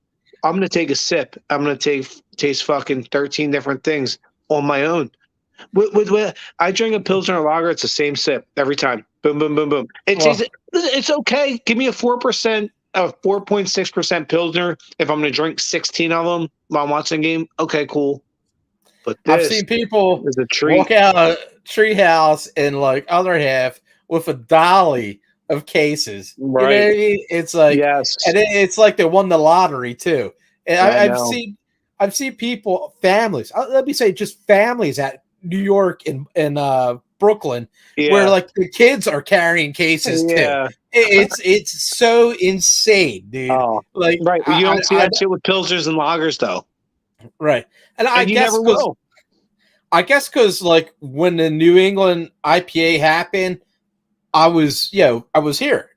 I'm going to take a sip. I'm going to taste fucking 13 different things on my own. With I drink a Pilsner or lager, it's the same sip every time. Boom, boom, boom, boom. It's okay. Give me a 4%, 4.6% Pilsner if I'm going to drink 16 of them while I'm watching a game. Okay, cool. But I've seen people walk out a treehouse and like other half with a dolly of cases. Right. You know what I mean? It's like, yes. And it's like they won the lottery too. And I've seen people, families. Let me say, just families at New York and Brooklyn, where like the kids are carrying cases too. It's so insane, dude. Oh, like, right. You don't see that shit with pilsners and lagers, though. Right. And I you guess never will. I guess because like when the New England IPA happened, I was here.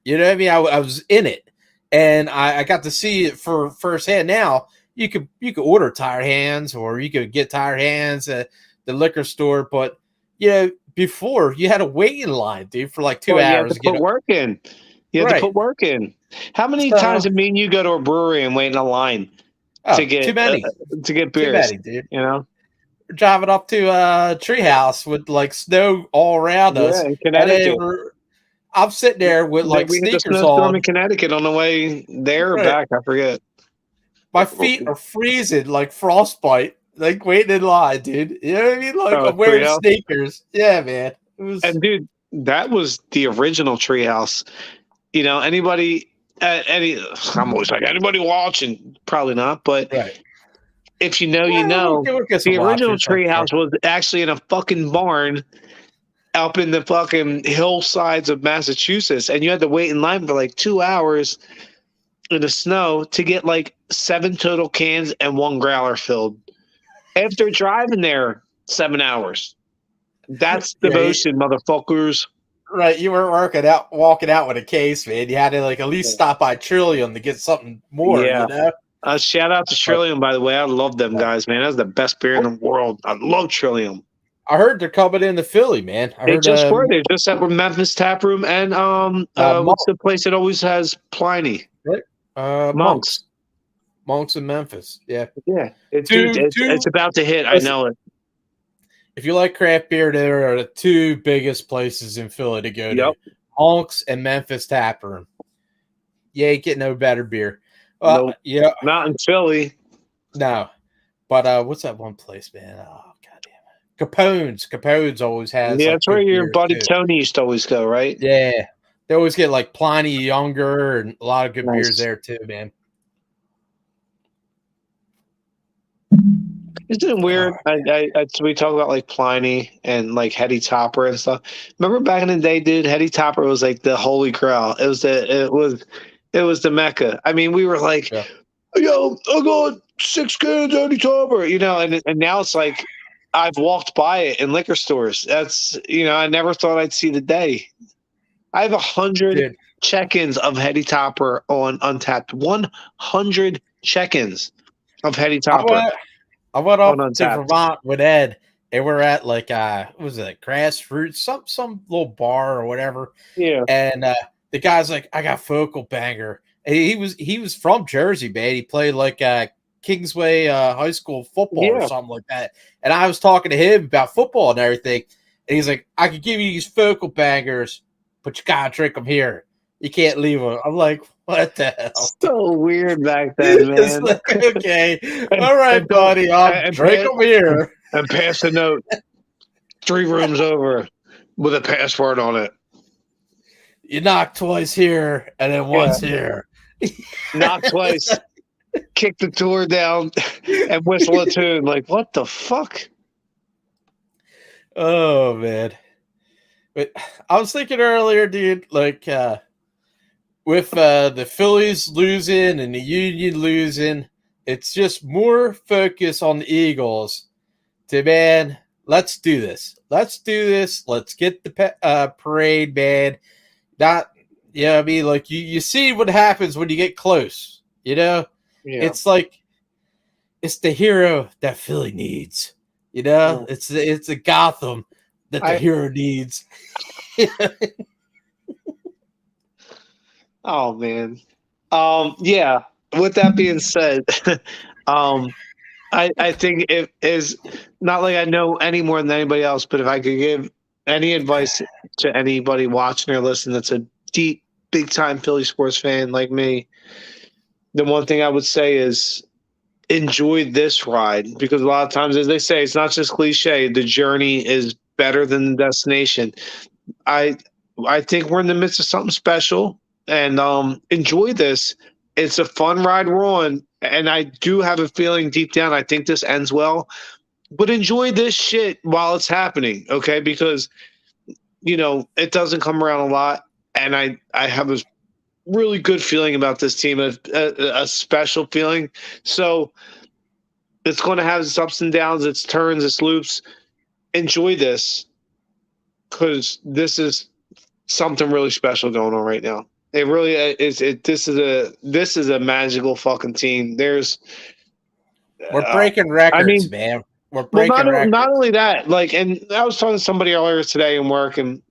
You know what I mean? I was in it, and I got to see it for firsthand. Now you could order Tired Hands, or you could get Tired Hands at the liquor store, but before you had to wait in line, dude, for like 2 hours. You had to put work in. You had to put work in. How many times did me and you go to a brewery and wait in a line? To get too many beers, too many, dude. We're driving up to Treehouse with like snow all around us. In Connecticut. I'm sitting there with like sneakers on. In Connecticut on the way there or back, I forget. My feet are freezing like frostbite, like waiting in line, dude. You know what I mean? Like I'm wearing sneakers. Yeah, man. And dude, that was the original Treehouse. Anybody. I'm always like, anybody watching? Probably not, but if you know, the original Treehouse was actually in a fucking barn up in the fucking hillsides of Massachusetts, and you had to wait in line for like 2 hours in the snow to get like 7 total cans and 1 growler filled. After driving there 7 hours, that's devotion, motherfuckers. Right, you weren't walking out with a case, man. You had to like at least stop by Trillium to get something more. Yeah. Shout out to Trillium, by the way. I love them guys, man. That's the best beer in the world. I love Trillium. I heard they're coming into Philly, man. They just were. They just at Memphis Tap Room and what's the place that always has Pliny? Right, Monks in Memphis. Yeah. It's about to hit. I know it. if you like craft beer, there are the two biggest places in Philly to go to: Honks and Memphis Tap Room. You ain't getting no better beer. Nope. Yeah, not in Philly. No, but what's that one place, man? Oh goddamn it, Capone's always has. Yeah, like, that's where your buddy too. Tony used to always go, right? Yeah, they always get like Pliny Younger and a lot of good Nice. beers there too, man. Isn't it weird? We talk about like Pliny and like Hetty Topper and stuff. Remember back in the day, dude, Hetty Topper was like the holy grail. It was the Mecca. I mean, we were like, Yeah. yo, I got 6 cans of Hetty Topper, and now it's like I've walked by it in liquor stores. That's I never thought I'd see the day. I have 100 check-ins of Hetty Topper on Untapped. 100 check-ins of Hetty Topper. I went up to Vermont with Ed, and we're at like what was it, Grassroots, some little bar or whatever. Yeah. And the guy's like, I got Focal Banger. And he was from Jersey, man. He played like Kingsway High School football or something like that. And I was talking to him about football and everything. And he's like, I could give you these Focal Bangers, but you gotta drink them here. You can't leave them. I'm like, what the hell? So weird back then, man. It's like, okay, all right, buddy, I'll drink them here. And pass a note 3 rooms over with a password on it. You knock twice here and then once here. Knock twice, kick the door down, and whistle a tune. Like, what the fuck? Oh, man. But I was thinking earlier, dude, like, with the Phillies losing and the Union losing, it's just more focus on the Eagles to, man, let's do this. Let's do this. Let's get the parade, man. Not, I mean, like, you see what happens when you get close, It's like, it's the hero that Philly needs, It's a Gotham that the hero needs. Oh, man. Yeah. With that being said, I think it is not like I know any more than anybody else, but if I could give any advice to anybody watching or listening that's a deep, big-time Philly sports fan like me, the one thing I would say is enjoy this ride, because a lot of times, as they say, it's not just cliche. The journey is better than the destination. I think we're in the midst of something special. And enjoy this. It's a fun ride we're on. And I do have a feeling deep down, I think this ends well. But enjoy this shit while it's happening, okay? Because, it doesn't come around a lot. And I have a really good feeling about this team, a special feeling. So it's going to have its ups and downs, its turns, its loops. Enjoy this, because this is something really special going on right now. It really is. This is a magical fucking team. We're breaking records, man. We're breaking records. Not only that, like, and I was talking to somebody earlier today in work, and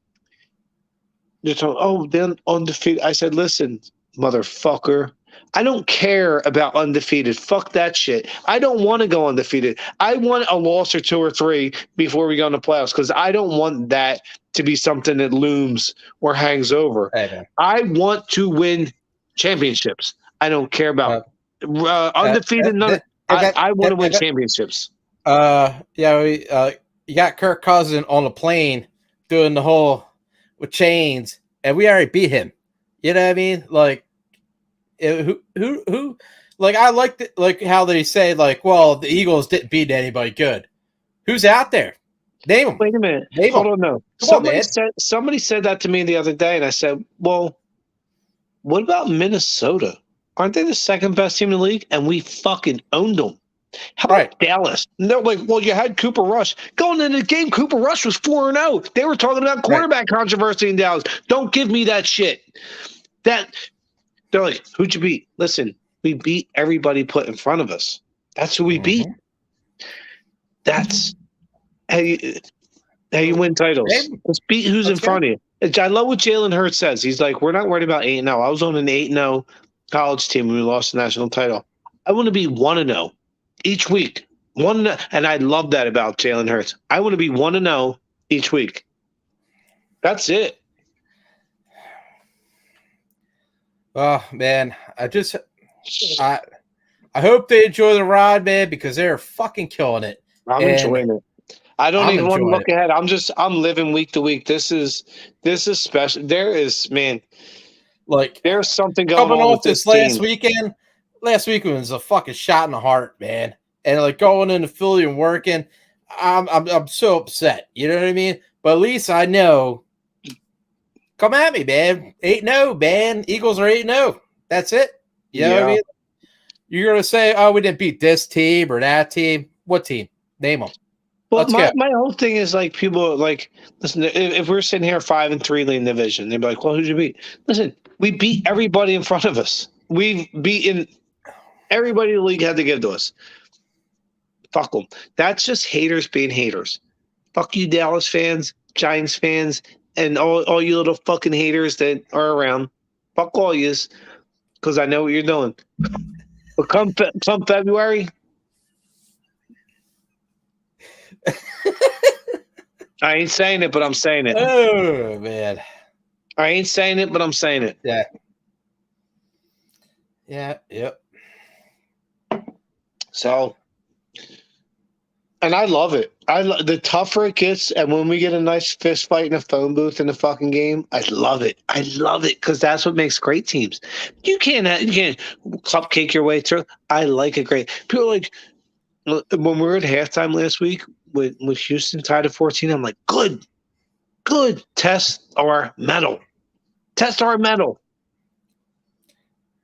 they're talking, they're undefeated. I said, listen, motherfucker, I don't care about undefeated. Fuck that shit. I don't want to go undefeated. I want a loss or 2 or 3 before we go into playoffs, because I don't want that to be something that looms or hangs over. I want to win championships. I don't care about undefeated. I want to win championships. You got Kirk Cousins on a plane doing the whole with chains, and we already beat him. You know what I mean? Like, who? Like, I like how they say, like, well, the Eagles didn't beat anybody good. Who's out there? Name them. Wait a minute. Hold on, no. Somebody said that to me the other day, and I said, well, what about Minnesota? Aren't they the second best team in the league? And we fucking owned them. How about Dallas? And they're like, well, you had Cooper Rush. Going into the game, Cooper Rush was 4-0. They were talking about quarterback controversy in Dallas. Don't give me that shit. They're like, who'd you beat? Listen, we beat everybody put in front of us. That's who we beat. That's how you win titles. Let's beat who's in front of you. I love what Jalen Hurts says. He's like, we're not worried about 8-0. I was on an 8-0 college team when we lost the national title. I want to be 1-0 each week. And I love that about Jalen Hurts. I want to be 1-0 each week. That's it. Oh man, I hope they enjoy the ride, man, because they're fucking killing it. I'm enjoying it. I don't even want to look ahead. I'm living week to week. This is special. There's something going coming on off with this last team. weekend. Last weekend was a fucking shot in the heart, man. And like going into Philly and working, I'm so upset. You know what I mean? But at least I know. Come at me, man. 8-0, man. Eagles are 8-0. That's it. You know what I mean? You're gonna say, "Oh, we didn't beat this team or that team." What team? Name them. Well, my whole thing is like people are like, listen. If we're sitting here 5-3 leading division, they'd be like, "Well, who'd you beat?" Listen, we beat everybody in front of us. We've beaten everybody the league had to give to us. Fuck them. That's just haters being haters. Fuck you, Dallas fans, Giants fans, and all you little fucking haters that are around. Fuck all yous, because I know what you're doing. But come February, I ain't saying it, but I'm saying it. Oh man, I ain't saying it, but I'm saying it. Yeah. Yep. So, and I love it. The tougher it gets, and when we get a nice fist fight in a phone booth in a fucking game, I love it. I love it because that's what makes great teams. You can't cupcake your way through. I like it great. People like when we were at halftime last week with Houston tied at 14. I'm like, good. Test our metal.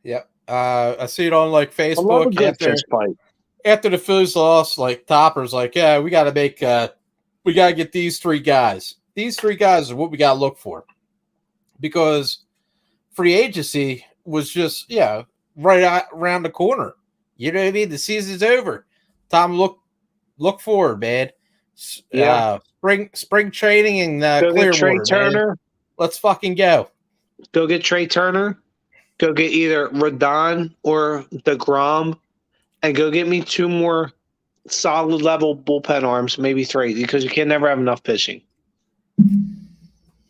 Yep. I see it on like Facebook. I love a good fist fight. After the Phillies lost, like Topper's like, yeah, we got to get these three guys. These three guys are what we got to look for, because free agency was just right around the corner. You know what I mean? The season's over. Time to look forward, man. Spring training in Clearwater, Trey Turner. Man. Let's fucking go. Go get Trey Turner. Go get either Rodon or DeGrom. And go get me 2 more solid level bullpen arms, maybe 3, because you can never have enough pitching.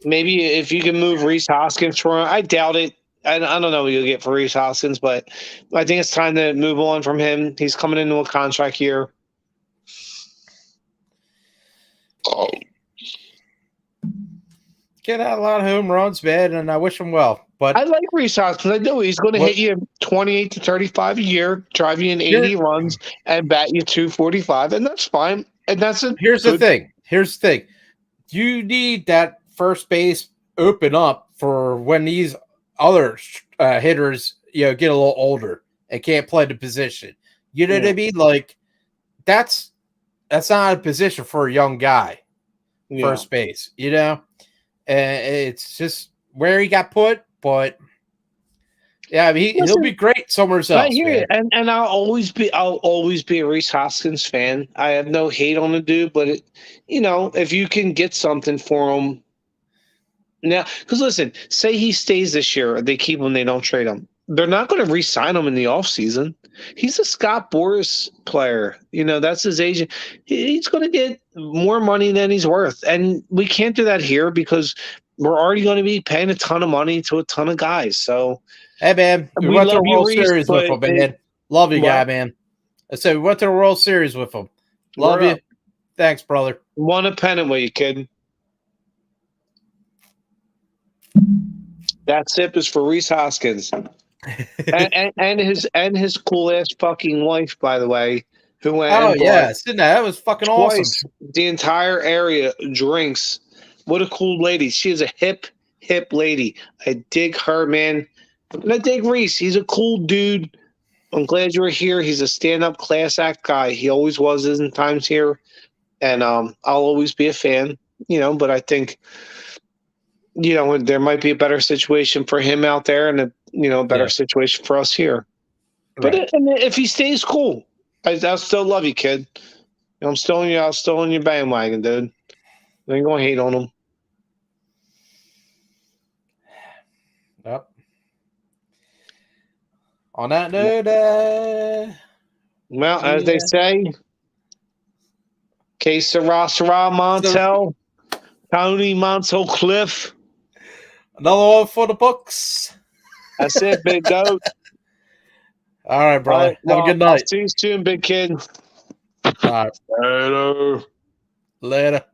Maybe if you can move Rhys Hoskins for him, I doubt it. I don't know what you'll get for Rhys Hoskins, but I think it's time to move on from him. He's coming into a contract year. Kid had a lot of home runs, man, and I wish him well. But I like Rhys Hoskins. I do. He's going to hit you 28 to 35 a year, drive you in 80 runs, and bat you 245, and that's fine. And that's it. Here's the thing. You need that first base open up for when these other hitters, get a little older and can't play the position. You know what I mean? Like that's not a position for a young guy. First base, and it's just where he got put. But yeah, I mean, he'll be great somewhere else. I hear you, and I'll always be a Rhys Hoskins fan. I have no hate on the dude, but if you can get something for him now, because listen, say he stays this year, they keep him, they don't trade him. They're not going to re-sign him in the offseason. He's a Scott Boras player. That's his agent. He's going to get more money than he's worth, and we can't do that here because we're already going to be paying a ton of money to a ton of guys. So, hey, man, we went to the World Series with him, man. Love you, guy, man. I said we went to the World Series with him. Love you. Thanks, brother. Won a pennant with you, kid. That sip is for Rhys Hoskins. and his cool ass fucking wife, by the way, who went. Oh yeah, that was fucking awesome. The entire area drinks. What a cool lady! She is a hip lady. I dig her, man, and I dig Rhys. He's a cool dude. I'm glad you were here. He's a stand-up class act guy. He always was in times here, and I'll always be a fan. But I think. There might be a better situation for him out there and a better situation for us here. Right. But if he stays cool, I'll still love you, kid. I'm still in your bandwagon, dude. I ain't going to hate on him. Yep. On that note, well, as they say, Que Sera Montel. Tony Montel Cliff. Another one for the books. That's it, big goat. All right, brother. All right, Have a good night. I'll see you soon, big kid. All right. Later. Later.